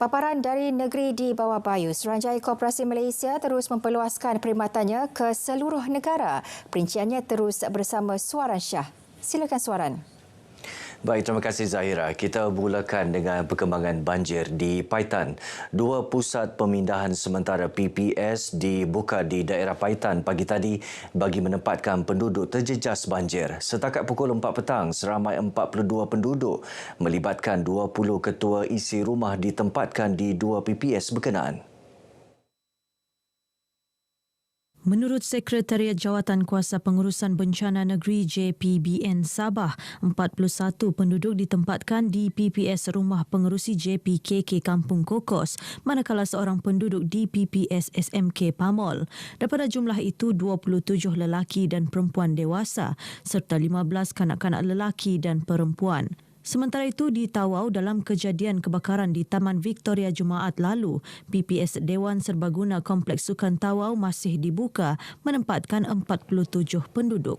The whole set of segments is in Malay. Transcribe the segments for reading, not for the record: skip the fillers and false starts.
Paparan dari negeri di bawah Bayu, Suruhanjaya Koperasi Malaysia terus memperluaskan perkhidmatannya ke seluruh negara. Perinciannya terus bersama Suaran Shah. Silakan Suaran. Baik, terima kasih Zahira. Kita mulakan dengan perkembangan banjir di Paitan. Dua pusat pemindahan sementara PPS dibuka di daerah Paitan pagi tadi bagi menempatkan penduduk terjejas banjir. Setakat pukul 4 petang, seramai 42 penduduk melibatkan 20 ketua isi rumah ditempatkan di dua PPS berkenaan. Menurut Sekretariat Jawatan Kuasa Pengurusan Bencana Negeri JPBN Sabah, 41 penduduk ditempatkan di PPS Rumah Pengerusi JPKK Kampung Kokos, manakala seorang penduduk di PPS SMK Pamol. Daripada jumlah itu, 27 lelaki dan perempuan dewasa serta 15 kanak-kanak lelaki dan perempuan. Sementara itu, di Tawau dalam kejadian kebakaran di Taman Victoria Jumaat lalu, PPS Dewan Serbaguna Kompleks Sukan Tawau masih dibuka menempatkan 47 penduduk.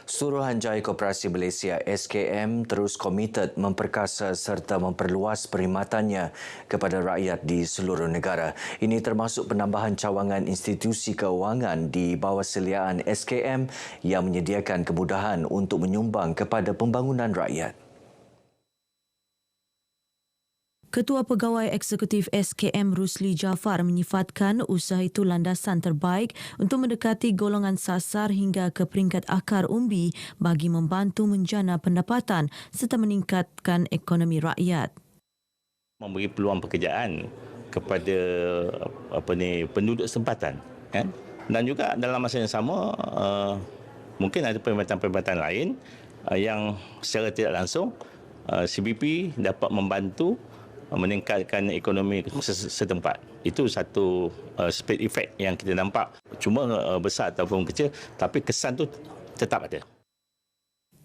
Suruhanjaya Koperasi Malaysia SKM terus komited memperkasa serta memperluas perkhidmatannya kepada rakyat di seluruh negara. Ini termasuk penambahan cawangan institusi keuangan di bawah seliaan SKM yang menyediakan kemudahan untuk menyumbang kepada pembangunan rakyat. Ketua Pegawai Eksekutif SKM Rusli Jaafar menyifatkan usaha itu landasan terbaik untuk mendekati golongan sasar hingga ke peringkat akar umbi bagi membantu menjana pendapatan serta meningkatkan ekonomi rakyat. Memberi peluang pekerjaan kepada penduduk tempatan, kan? Dan juga dalam masa yang sama mungkin ada perkhidmatan-perkhidmatan lain yang secara tidak langsung CBP dapat membantu meningkatkan ekonomi setempat. Itu satu spade effect yang kita nampak. Cuma besar ataupun kecil, tapi kesan tu tetap ada.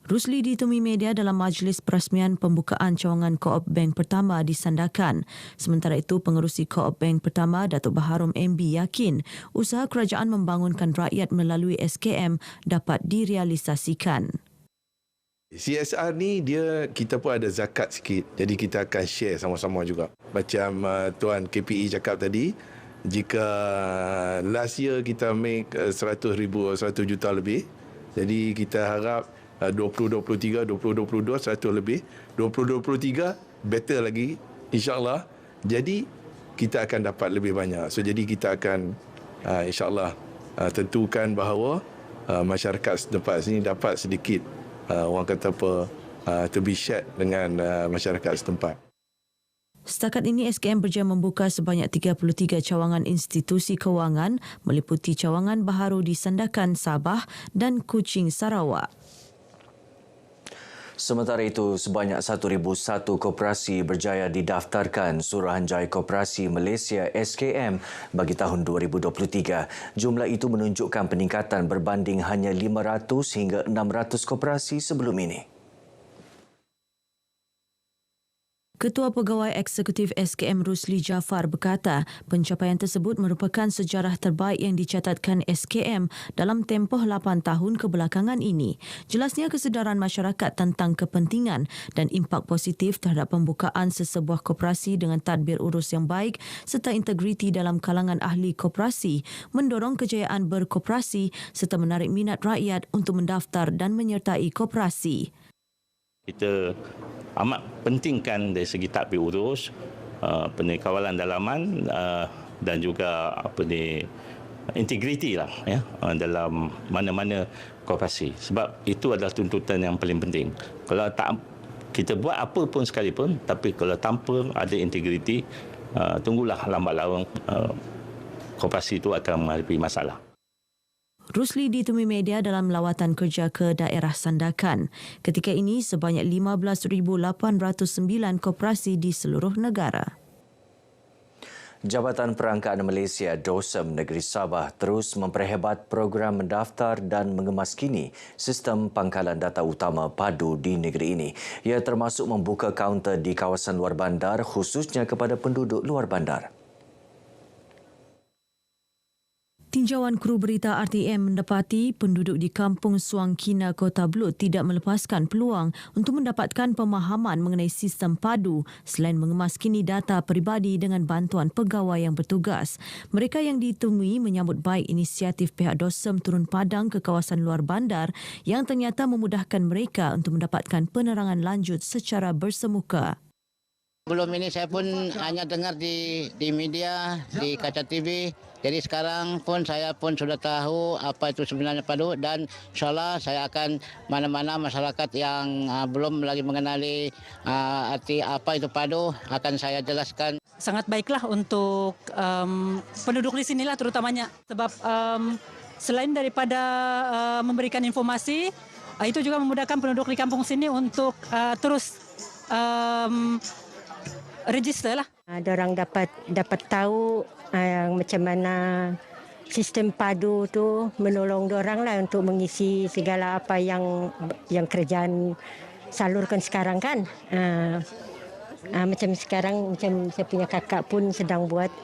Rusli ditemui media dalam majlis perasmian pembukaan cawangan Co-op Bank pertama di Sandakan. Sementara itu, pengerusi Co-op Bank pertama, Datuk Baharom MB yakin usaha kerajaan membangunkan rakyat melalui SKM dapat direalisasikan. CSR ni kita pun ada zakat sikit. Jadi kita akan share sama-sama juga. Macam Tuan KPE cakap tadi, jika last year kita make 100 juta lebih, jadi kita harap 2023, 2022 100 lebih, 2023 better lagi insya-Allah. Jadi kita akan dapat lebih banyak. So jadi kita akan insya-Allah tentukan bahawa masyarakat setempat sini dapat sedikit orang kata to be shared dengan masyarakat setempat. Setakat ini, SKM berjaya membuka sebanyak 33 cawangan institusi kewangan meliputi cawangan baharu di Sandakan, Sabah dan Kuching, Sarawak. Sementara itu, sebanyak 1,001 koperasi berjaya didaftarkan Suruhanjaya Koperasi Malaysia SKM bagi tahun 2023. Jumlah itu menunjukkan peningkatan berbanding hanya 500 hingga 600 koperasi sebelum ini. Ketua Pegawai Eksekutif SKM Rusli Jaafar berkata pencapaian tersebut merupakan sejarah terbaik yang dicatatkan SKM dalam tempoh 8 tahun kebelakangan ini. Jelasnya kesedaran masyarakat tentang kepentingan dan impak positif terhadap pembukaan sesebuah koperasi dengan tadbir urus yang baik serta integriti dalam kalangan ahli koperasi mendorong kejayaan berkoperasi serta menarik minat rakyat untuk mendaftar dan menyertai koperasi. Kita amat pentingkan dari segi tadbir urus, kawalan dalaman dan juga integriti lah ya dalam mana-mana koperasi. Sebab itu adalah tuntutan yang paling penting. Kalau tak kita buat apa pun sekalipun, tapi kalau tanpa ada integriti, tunggulah lambat laun koperasi itu akan menghadapi masalah. Rusli ditemui media dalam lawatan kerja ke daerah Sandakan. Ketika ini, sebanyak 15,809 koperasi di seluruh negara. Jabatan Perangkaan Malaysia DOSEM Negeri Sabah terus memperhebat program mendaftar dan mengemaskini sistem pangkalan data utama padu di negeri ini. Ia termasuk membuka kaunter di kawasan luar bandar khususnya kepada penduduk luar bandar. Tinjauan kru berita RTM mendapati penduduk di Kampung Suang Kina, Kota Belud tidak melepaskan peluang untuk mendapatkan pemahaman mengenai sistem padu selain mengemaskini data peribadi dengan bantuan pegawai yang bertugas. Mereka yang ditemui menyambut baik inisiatif pihak DOSEM turun padang ke kawasan luar bandar yang ternyata memudahkan mereka untuk mendapatkan penerangan lanjut secara bersemuka. Belum ini saya pun hanya dengar di media, di kaca TV. Jadi sekarang pun saya pun sudah tahu apa itu sebenarnya padu dan insyaAllah saya akan mana-mana masyarakat yang belum lagi mengenali arti apa itu padu akan saya jelaskan. Sangat baiklah untuk penduduk di sinilah terutamanya sebab selain daripada memberikan informasi, itu juga memudahkan penduduk di kampung sini untuk terus register lah. Diorang dapat tahu macam mana sistem padu tu menolong diorang lah untuk mengisi segala apa yang kerajaan salurkan sekarang kan. Macam sekarang macam saya punya kakak pun sedang buat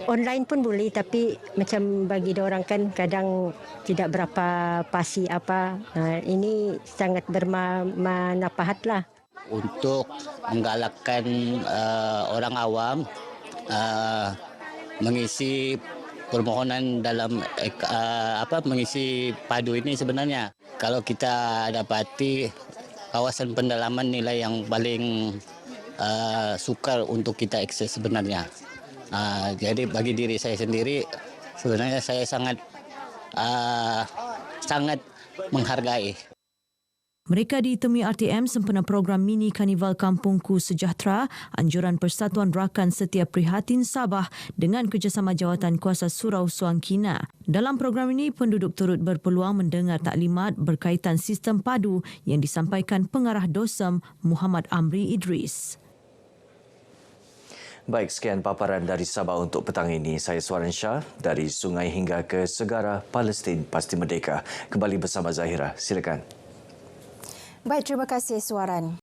online pun boleh, tapi macam bagi diorang kan kadang tidak berapa pasti apa. Ini sangat bermanfaat lah. Untuk menggalakkan orang awam mengisi permohonan dalam mengisi padu ini sebenarnya. Kalau kita dapati kawasan pendalaman nilai yang paling sukar untuk kita akses sebenarnya. Jadi bagi diri saya sendiri sebenarnya saya sangat menghargai. Mereka ditemui RTM sempena program mini Karnival Kampungku Sejahtera, anjuran Persatuan Rakan Setia Prihatin Sabah dengan kerjasama Jawatan Kuasa Surau Suang Kina. Dalam program ini, penduduk turut berpeluang mendengar taklimat berkaitan sistem padu yang disampaikan pengarah DOSEM Muhammad Amri Idris. Baik, sekian paparan dari Sabah untuk petang ini. Saya Suaran Shah, dari sungai hingga ke segara, Palestin pasti merdeka. Kembali bersama Zahira, silakan. Baik, terima kasih Suaran.